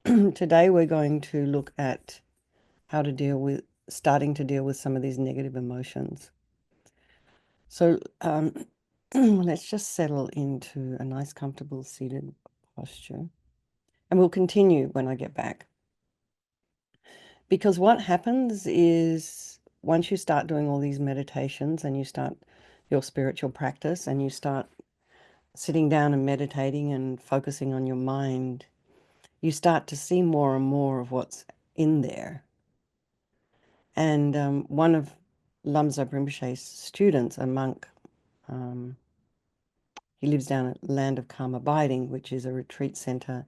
today we're going to look at how to starting to deal with some of these negative emotions. So let's just settle into a nice, comfortable seated posture. And we'll continue when I get back. Because what happens is once you start doing all these meditations and you start your spiritual practice and you start sitting down and meditating and focusing on your mind, you start to see more and more of what's in there. And one of Lamzo Rinpoche's students, a monk, um, he lives down at Land of Calm Abiding, which is a retreat center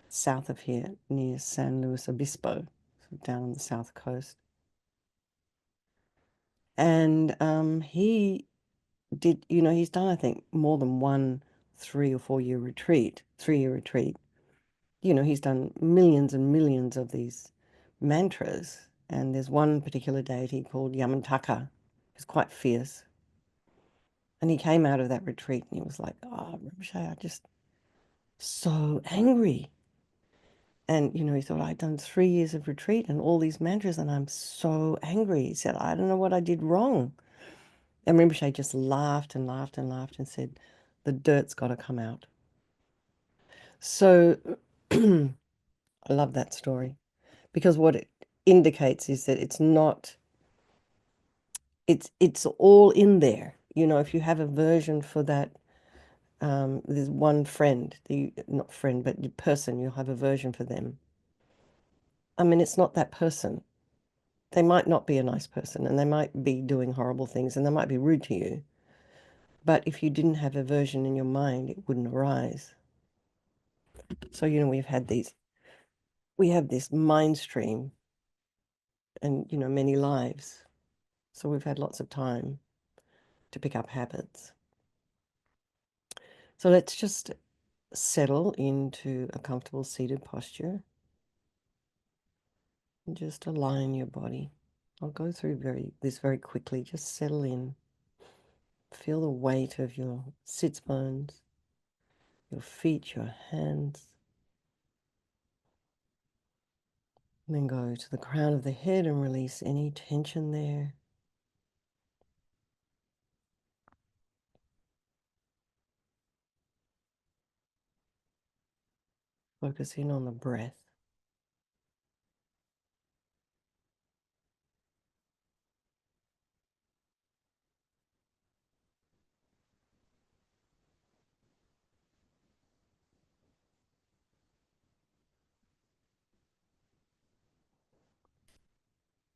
south of here near San Luis Obispo, so down on the south coast. And he did, he's done, I think, more than one 3 or 4 year retreat, 3 year retreat. He's done millions and millions of these mantras. And there's one particular deity called Yamantaka, who's quite fierce. And he came out of that retreat and he was like, oh, Rinpoche, I'm just so angry. And, he thought, I'd done 3 years of retreat and all these mantras and I'm so angry. He said, I don't know what I did wrong. And Rinpoche just laughed and laughed and laughed and said, the dirt's got to come out. So I love that story because what it indicates is that it's all in there. If you have a version for that, there's one friend, not friend, but the person, you'll have a version for them. I mean, it's not that person. They might not be a nice person and they might be doing horrible things and they might be rude to you. But if you didn't have a version in your mind, it wouldn't arise. So, we have this mind stream and, many lives. So we've had lots of time to pick up habits. So let's just settle into a comfortable seated posture and just align your body. I'll go through this very quickly. Just settle in. Feel the weight of your sits bones, your feet, your hands. And then go to the crown of the head and release any tension there. Focus in on the breath.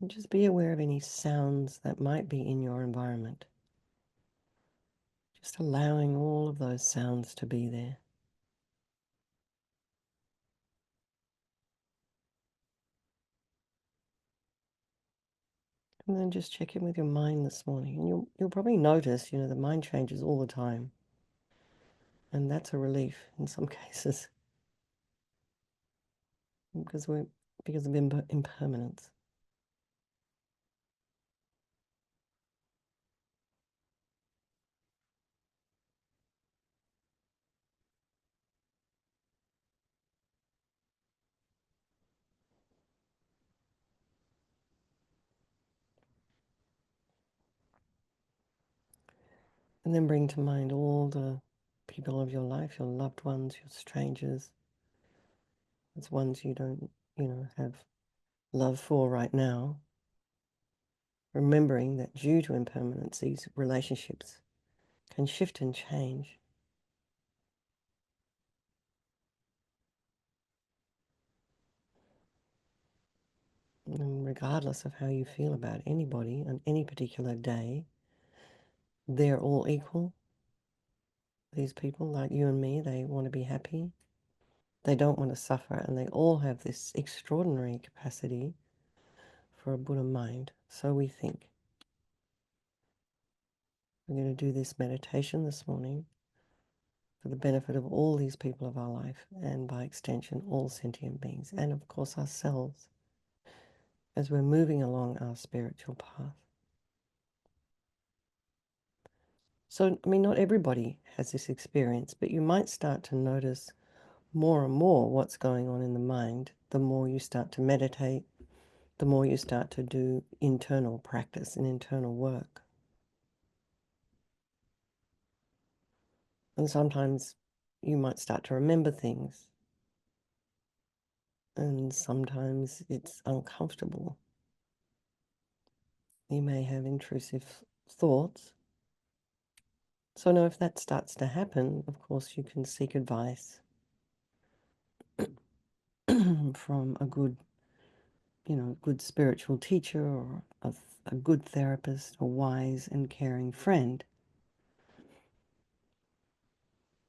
And just be aware of any sounds that might be in your environment. Just allowing all of those sounds to be there. And then just check in with your mind this morning. And you'll probably notice, the mind changes all the time. And that's a relief in some cases because of impermanence. And then bring to mind all the people of your life, your loved ones, your strangers. It's ones you don't, have love for right now. Remembering that due to impermanence, these relationships can shift and change. And regardless of how you feel about anybody on any particular day, they're all equal. These people, like you and me, they want to be happy. They don't want to suffer, and they all have this extraordinary capacity for a Buddha mind. So we think. We're going to do this meditation this morning for the benefit of all these people of our life, and by extension, all sentient beings, and of course ourselves, as we're moving along our spiritual path. So, I mean, not everybody has this experience, but you might start to notice more and more what's going on in the mind, the more you start to meditate, the more you start to do internal practice and internal work. And sometimes you might start to remember things, and sometimes it's uncomfortable. You may have intrusive thoughts. So now if that starts to happen, of course you can seek advice from a good, good spiritual teacher or a good therapist, a wise and caring friend.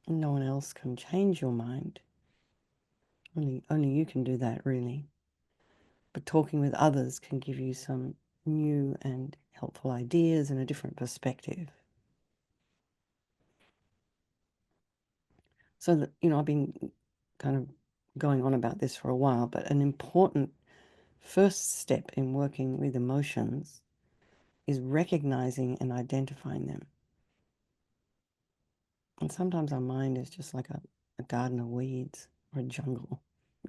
No one else can change your mind. Only you can do that, really. But talking with others can give you some new and helpful ideas and a different perspective. So that, I've been kind of going on about this for a while, but an important first step in working with emotions is recognizing and identifying them. And sometimes our mind is just like a garden of weeds or a jungle.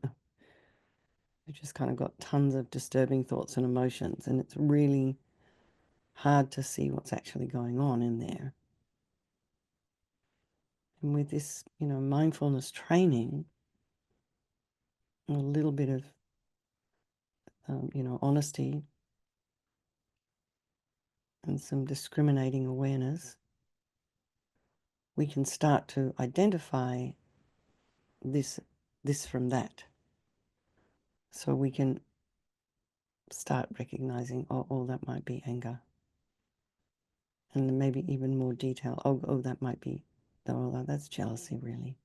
We've just kind of got tons of disturbing thoughts and emotions, and it's really hard to see what's actually going on in there. And with this, mindfulness training, a little bit of, honesty and some discriminating awareness, we can start to identify this from that. So we can start recognizing, oh, that might be anger. And maybe even more detail. Oh, that might be, oh, that's jealousy, really.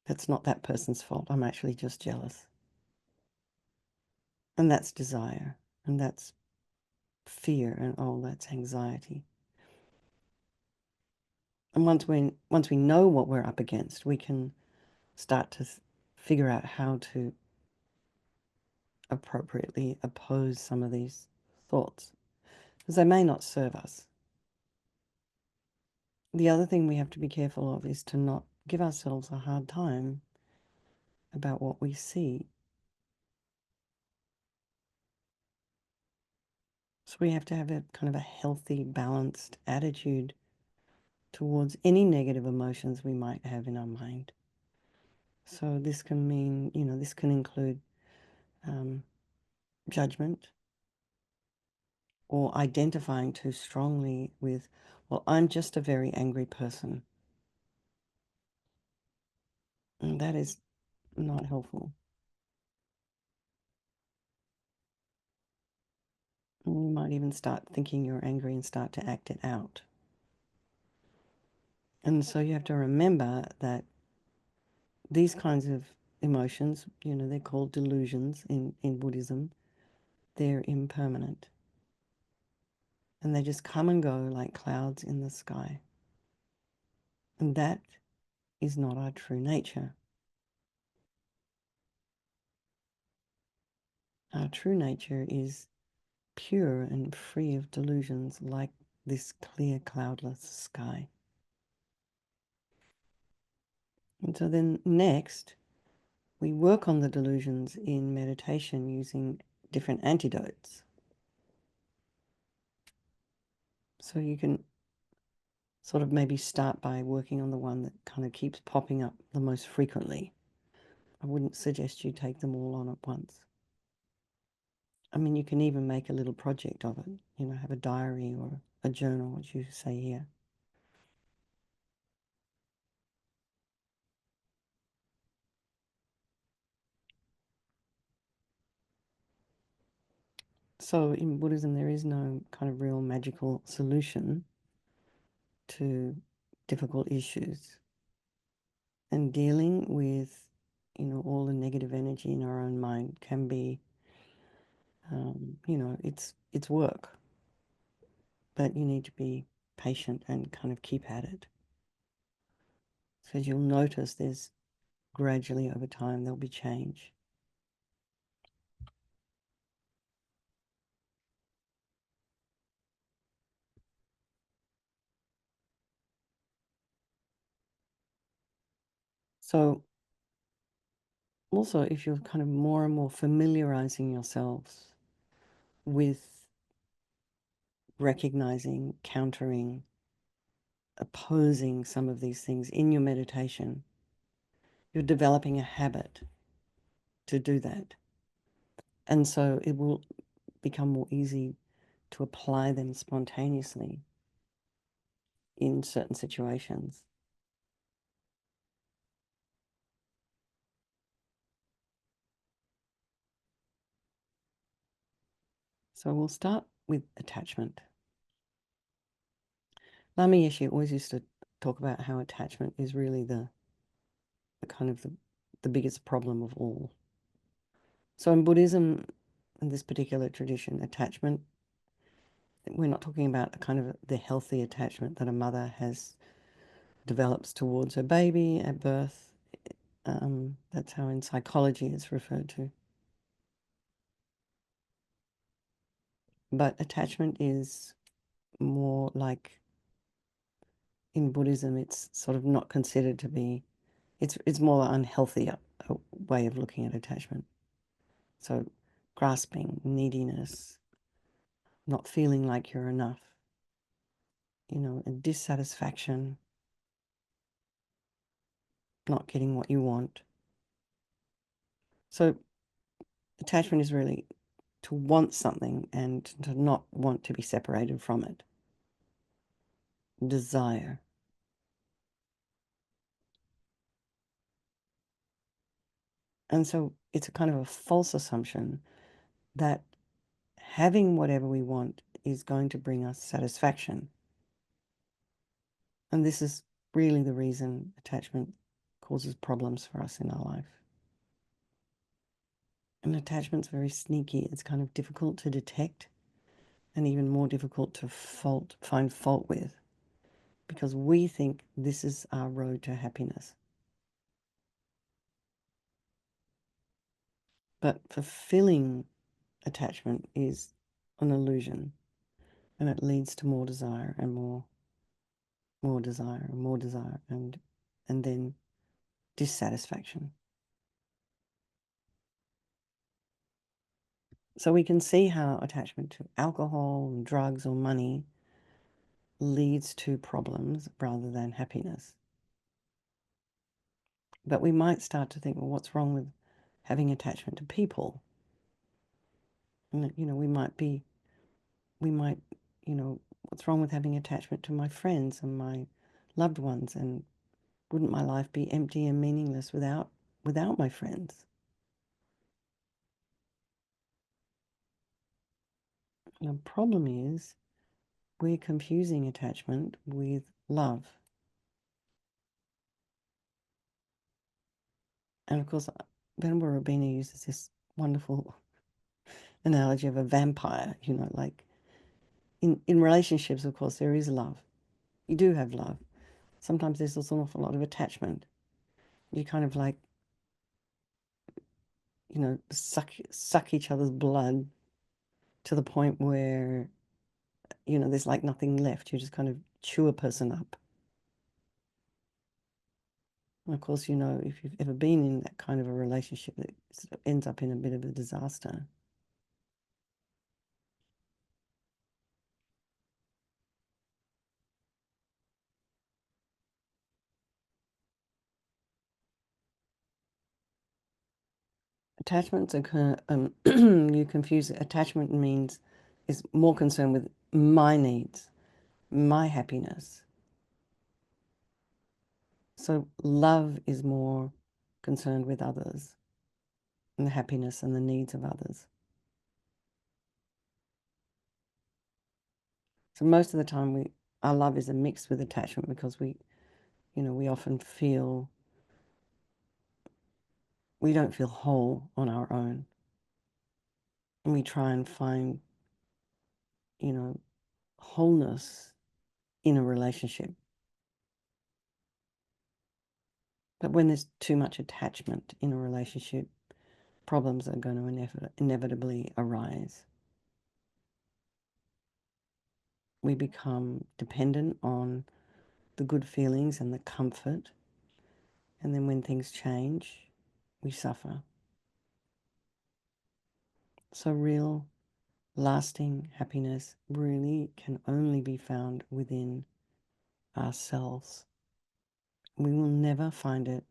That's not that person's fault. I'm actually just jealous. And that's desire. And that's fear. And oh, that's anxiety. And once we know what we're up against, we can start to figure out how to appropriately oppose some of these thoughts, because they may not serve us. The other thing we have to be careful of is to not give ourselves a hard time about what we see. So we have to have a kind of a healthy, balanced attitude towards any negative emotions we might have in our mind. So this can mean, this can include judgment, or identifying too strongly with, well, I'm just a very angry person. And that is not helpful. And you might even start thinking you're angry and start to act it out. And so you have to remember that these kinds of emotions, they're called delusions in Buddhism. They're impermanent. And they just come and go like clouds in the sky. And that is not our true nature. Our true nature is pure and free of delusions, like this clear, cloudless sky. And so then next, we work on the delusions in meditation using different antidotes. So you can sort of maybe start by working on the one that kind of keeps popping up the most frequently. I wouldn't suggest you take them all on at once. I mean, you can even make a little project of it, have a diary or a journal, as you say here. So in Buddhism, there is no kind of real magical solution to difficult issues. And dealing with, all the negative energy in our own mind can be, it's work. But you need to be patient and kind of keep at it. Because you'll notice there's gradually over time there'll be change. So also, if you're kind of more and more familiarizing yourselves with recognizing, countering, opposing some of these things in your meditation, you're developing a habit to do that. And so it will become more easy to apply them spontaneously in certain situations. So we'll start with attachment. Lama Yeshe always used to talk about how attachment is really the kind of the biggest problem of all. So in Buddhism, in this particular tradition, attachment, we're not talking about a kind of the healthy attachment that a mother has develops towards her baby at birth. That's how in psychology it's referred to. But attachment is more like in Buddhism, it's sort of not considered to be, it's more unhealthy way of looking at attachment. So grasping, neediness, not feeling like you're enough, a dissatisfaction, not getting what you want. So attachment is really to want something and to not want to be separated from it. Desire. And so it's a kind of a false assumption that having whatever we want is going to bring us satisfaction. And this is really the reason attachment causes problems for us in our life. And attachment's very sneaky. It's kind of difficult to detect and even more difficult to find fault with, because we think this is our road to happiness. But fulfilling attachment is an illusion, and it leads to more desire and more desire and more desire, and then dissatisfaction. So we can see how attachment to alcohol and drugs or money leads to problems rather than happiness. But we might start to think, well, what's wrong with having attachment to people? And, we might, what's wrong with having attachment to my friends and my loved ones? And wouldn't my life be empty and meaningless without my friends? The problem is we're confusing attachment with love. And of course, Venerable Rabina uses this wonderful analogy of a vampire, like in relationships, of course, there is love. You do have love. Sometimes there's also an awful lot of attachment. You kind of like, suck each other's blood to the point where, there's like nothing left. You just kind of chew a person up. And of course, if you've ever been in that kind of a relationship, that sort of ends up in a bit of a disaster. Attachments occur, you confuse it. Attachment is more concerned with my needs, my happiness. So love is more concerned with others and the happiness and the needs of others. So most of the time our love is a mix with attachment, because we often feel we don't feel whole on our own. And we try and find, wholeness in a relationship. But when there's too much attachment in a relationship, problems are going to inevitably arise. We become dependent on the good feelings and the comfort And then when things change, we suffer. So real, lasting happiness really can only be found within ourselves. We will never find it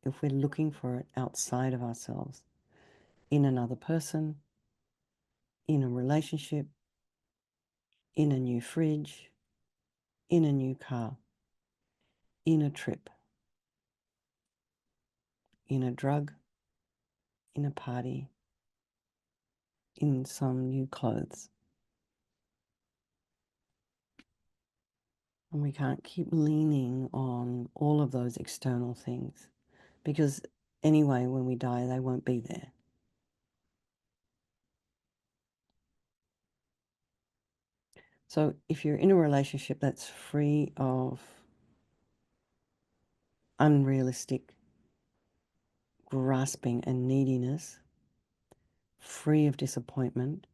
if we're looking for it outside of ourselves, in another person, in a relationship, in a new fridge, in a new car, in a trip, in a drug, in a party, in some new clothes. And we can't keep leaning on all of those external things because anyway, when we die, they won't be there. So if you're in a relationship that's free of unrealistic grasping and neediness, free of disappointment,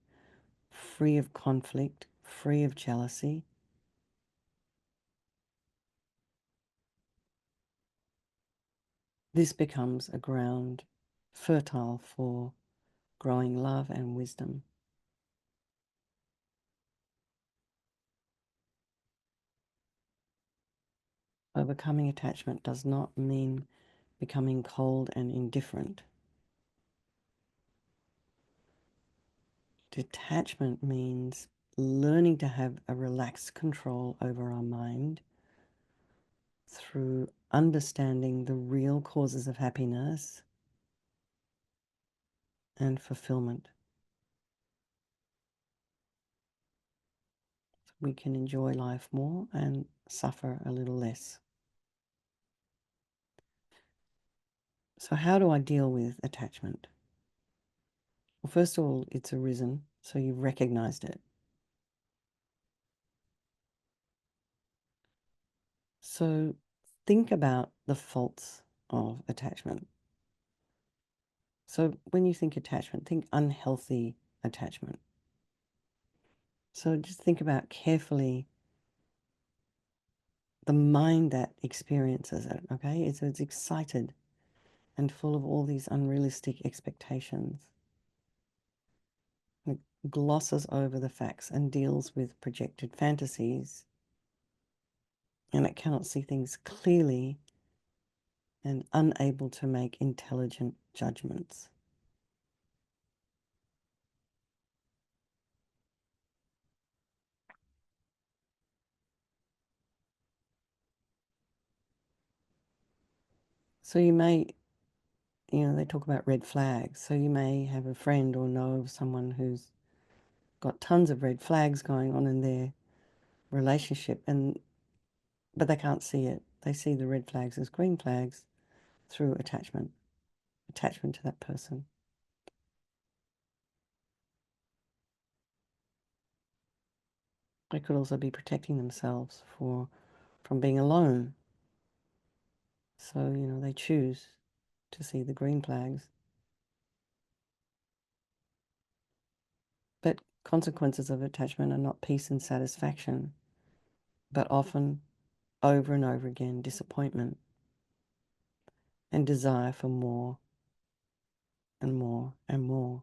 free of conflict, free of jealousy, this becomes a ground fertile for growing love and wisdom. Overcoming attachment does not mean becoming cold and indifferent. Detachment means learning to have a relaxed control over our mind through understanding the real causes of happiness and fulfillment. So we can enjoy life more and suffer a little less. So how do I deal with attachment? Well, first of all, it's arisen, so you've recognized it. So think about the faults of attachment. So when you think attachment, think unhealthy attachment. So just think about carefully the mind that experiences it, okay? It's excited and full of all these unrealistic expectations. It glosses over the facts and deals with projected fantasies, and it cannot see things clearly and unable to make intelligent judgments. So you may, they talk about red flags. So you may have a friend or know of someone who's got tons of red flags going on in their relationship, but they can't see it. They see the red flags as green flags through attachment to that person. They could also be protecting themselves from being alone. So, they choose to see the green flags. But consequences of attachment are not peace and satisfaction, but often, over and over again, disappointment and desire for more and more and more.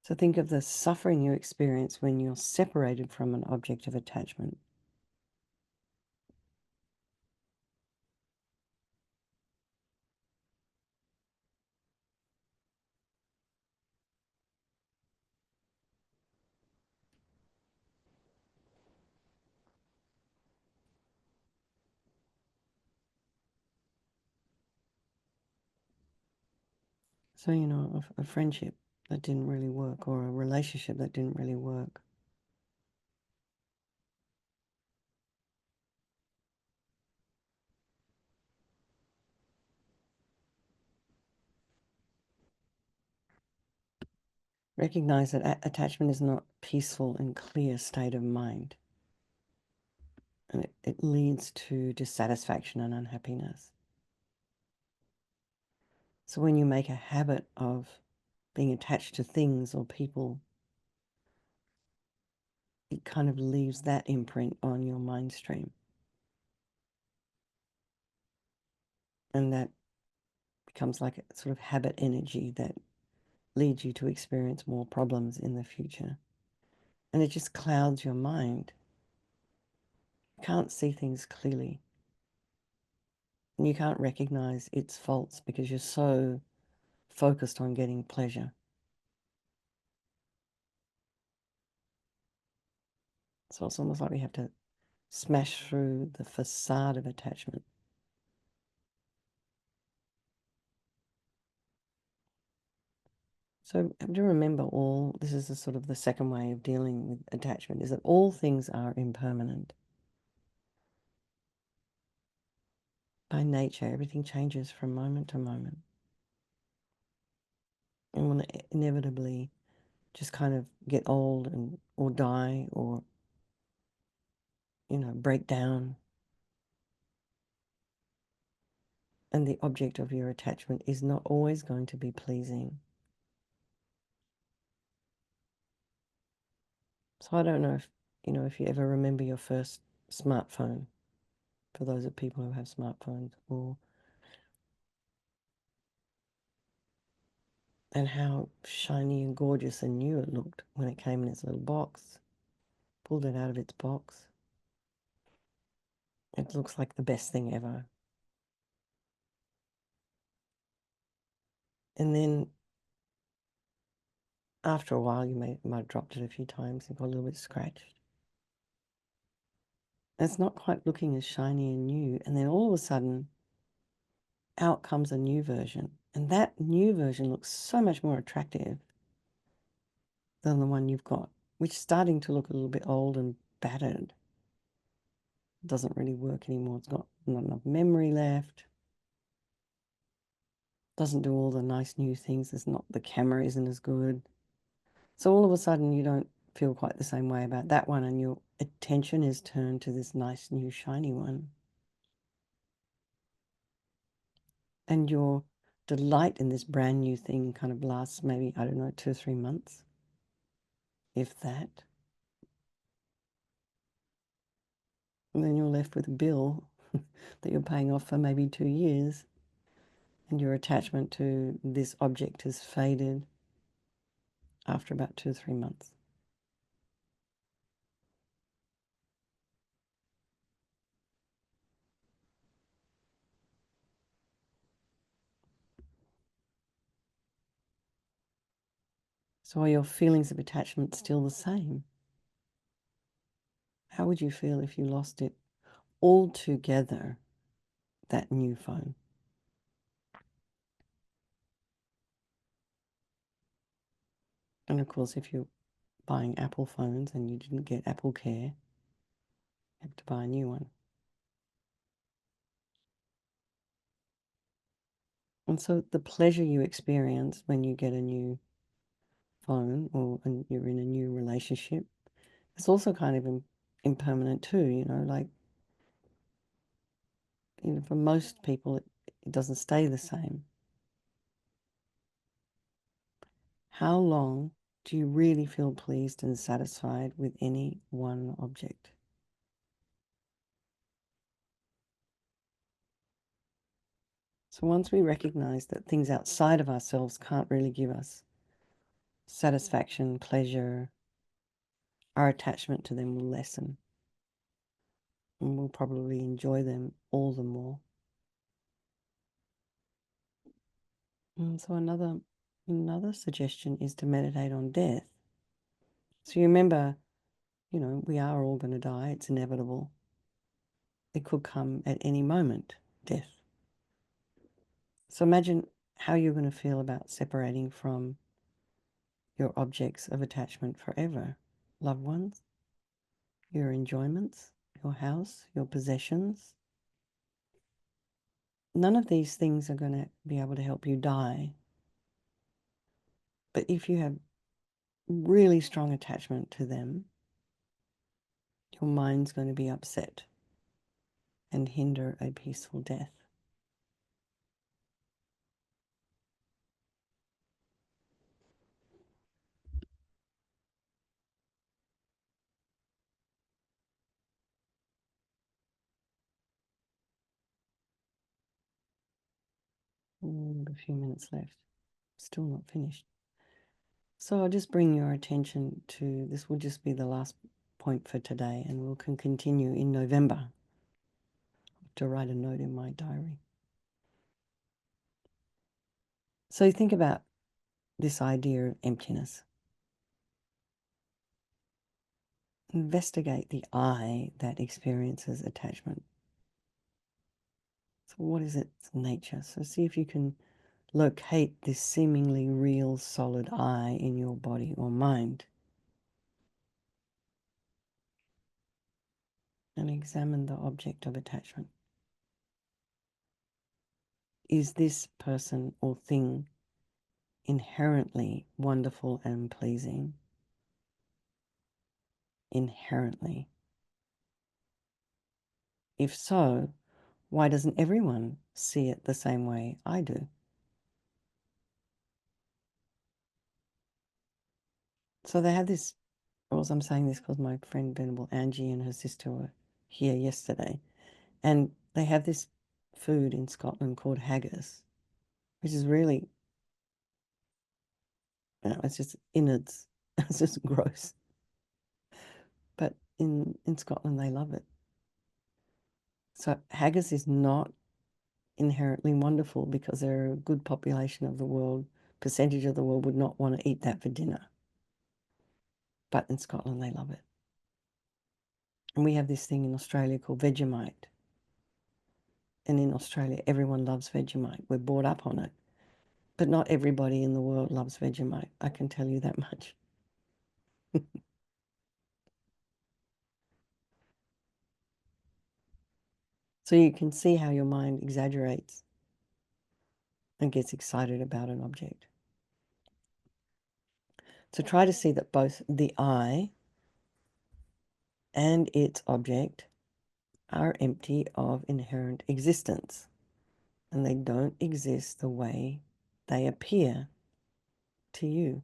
So think of the suffering you experience when you're separated from an object of attachment. So, a friendship that didn't really work or a relationship that didn't really work. Recognize that attachment is not peaceful and clear state of mind. And it leads to dissatisfaction and unhappiness. So when you make a habit of being attached to things or people, it kind of leaves that imprint on your mind stream. And that becomes like a sort of habit energy that leads you to experience more problems in the future. And it just clouds your mind. You can't see things clearly. And you can't recognize its faults because you're so focused on getting pleasure. So it's almost like we have to smash through the facade of attachment. So have to remember this is the sort of the second way of dealing with attachment, is that all things are impermanent. By nature, everything changes from moment to moment and will inevitably just kind of get old and or die or, break down. And the object of your attachment is not always going to be pleasing. So I don't know if you ever remember your first smartphone, for those of people who have smartphones, and how shiny and gorgeous and new it looked when it came in its little box. Pulled it out of its box. It looks like the best thing ever. And then after a while, you might have dropped it a few times and got a little bit scratched. And it's not quite looking as shiny and new. And then all of a sudden, out comes a new version. And that new version looks so much more attractive than the one you've got, which is starting to look a little bit old and battered. It doesn't really work anymore. It's got not enough memory left. Doesn't do all the nice new things. The camera isn't as good. So all of a sudden you don't feel quite the same way about that one, and your attention is turned to this nice new shiny one. And your delight in this brand new thing kind of lasts maybe, I don't know, 2 or 3 months, if that. And then you're left with a bill that you're paying off for maybe 2 years, and your attachment to this object has faded after about 2 or 3 months. So are your feelings of attachment still the same? How would you feel if you lost it altogether, that new phone? And of course, if you're buying Apple phones and you didn't get Apple Care, you have to buy a new one. And so the pleasure you experience when you get a new phone or you're in a new relationship, it's also kind of impermanent too, like, for most people, it doesn't stay the same. How long do you really feel pleased and satisfied with any one object? So once we recognize that things outside of ourselves can't really give us satisfaction, pleasure, our attachment to them will lessen, and we'll probably enjoy them all the more. And so another suggestion is to meditate on death. So you remember, we are all going to die. It's inevitable. It could come at any moment, death. So imagine how you're going to feel about separating from your objects of attachment forever. Loved ones, your enjoyments, your house, your possessions. None of these things are going to be able to help you die. But if you have really strong attachment to them, your mind's going to be upset and hinder a peaceful death. few minutes left. Still not finished. So I'll just bring your attention to this. Will just be the last point for today, and we can continue in November. To write a note in my diary. So think about this idea of emptiness. Investigate the I that experiences attachment. So what is its nature? So see if you can locate this seemingly real solid I in your body or mind. And examine the object of attachment. Is this person or thing inherently wonderful and pleasing? Inherently. If so, why doesn't everyone see it the same way I do? So they have this, or I'm saying this because my friend Venerable Angie and her sister were here yesterday, and they have this food in Scotland called haggis, which is really, it's just innards. It's just gross. But in Scotland, they love it. So haggis is not inherently wonderful because there are a good population of the world, percentage of the world would not want to eat that for dinner. But in Scotland, they love it. And we have this thing in Australia called Vegemite. And in Australia, everyone loves Vegemite. We're brought up on it. But not everybody in the world loves Vegemite. I can tell you that much. So you can see how your mind exaggerates and gets excited about an object. So try to see that both the I and its object are empty of inherent existence, and they don't exist the way they appear to you.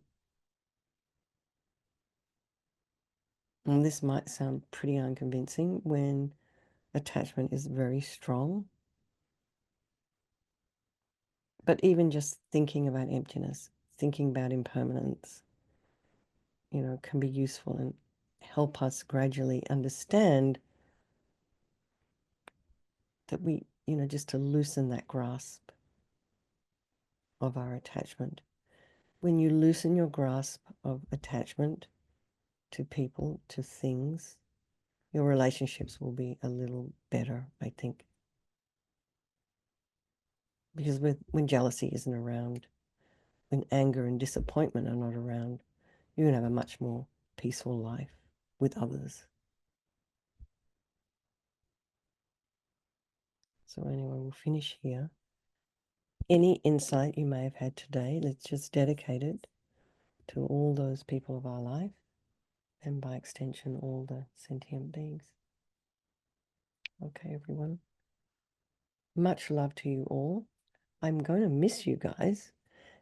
And this might sound pretty unconvincing when attachment is very strong. But even just thinking about emptiness, thinking about impermanence, can be useful and help us gradually understand that we, just to loosen that grasp of our attachment. When you loosen your grasp of attachment to people, to things, your relationships will be a little better, I think. Because when jealousy isn't around, when anger and disappointment are not around, you can have a much more peaceful life with others. So anyway, we'll finish here. Any insight you may have had today, let's just dedicate it to all those people of our life, and by extension, all the sentient beings. Okay, everyone. Much love to you all. I'm going to miss you guys,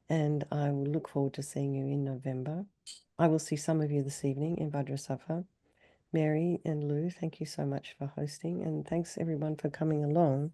and I will look forward to seeing you in November. I will see some of you this evening in Vajrasattva. Mary and Lou, thank you so much for hosting, and thanks everyone for coming along.